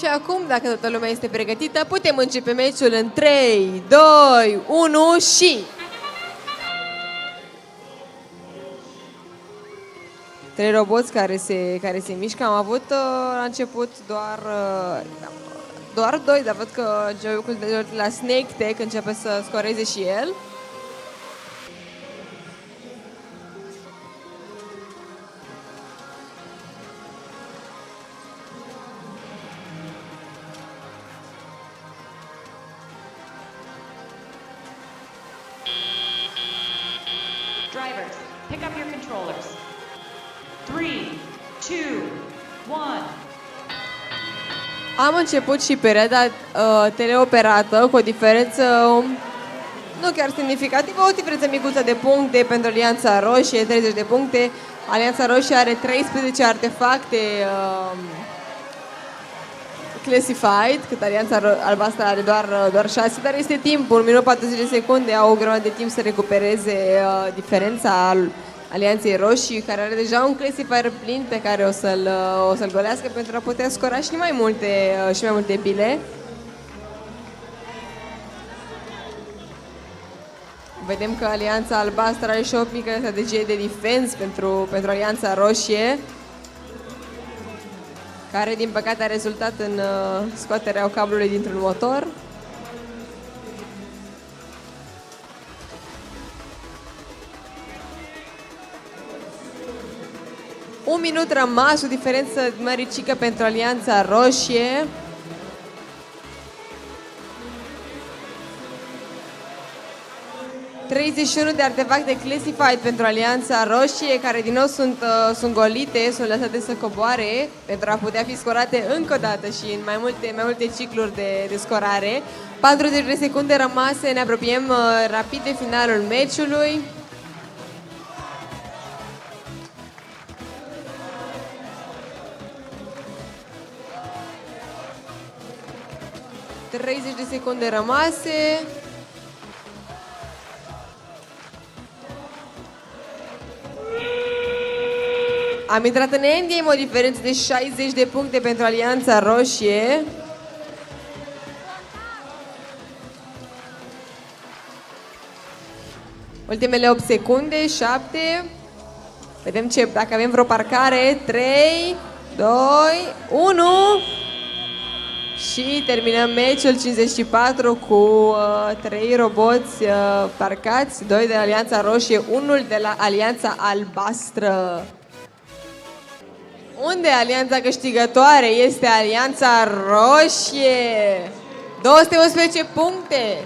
Și acum, dacă toată lumea este pregătită, putem începe meciul în 3, 2, 1 și... Trei roboți care se mișcă. Am avut la început doar doi, dar văd că jocul de la Snake Tech începe să scoreze și el. Drivers, pick up your controllers. 3, 2, 1. Am început și perioada teleoperată cu o diferență nu chiar semnificativă, o diferență micuță de puncte pentru Alianța Roșie, 30 de puncte. Alianța Roșie are 13 artefacte classified, cât Alianța Albastră are doar 6, dar este timp, 1 minut 40 de secunde, au o grămadă de timp să recupereze diferența Alianței Roșii, care are deja un classifier plin pe care o să-l golească pentru a putea scora și mai multe bile. Vedem că Alianța Albastră are și o mică strategie de defense pentru Alianța Roșie, care din păcate a rezultat în scoaterea cablului dintr-un motor. Un minut rămas, o diferență măricică pentru Alianța Roșie. ...31 de artefacte classified pentru Alianța Roșie, care din nou sunt golite, sunt lăsate să coboare pentru a putea fi scorate încă o dată și în mai multe cicluri de scorare. 40 de secunde rămase, ne apropiem rapid de finalul meciului. ...30 de secunde rămase. Am intrat în endgame, o diferență de 60 de puncte pentru Alianța Roșie. Ultimele 8 secunde, 7. Vedem dacă avem vreo parcare. 3, 2, 1. Și terminăm meciul 54 cu 3 roboți parcați, 2 de la Alianța Roșie, 1 de la Alianța Albastră. Unde alianța câștigătoare este Alianța Roșie? 211 puncte!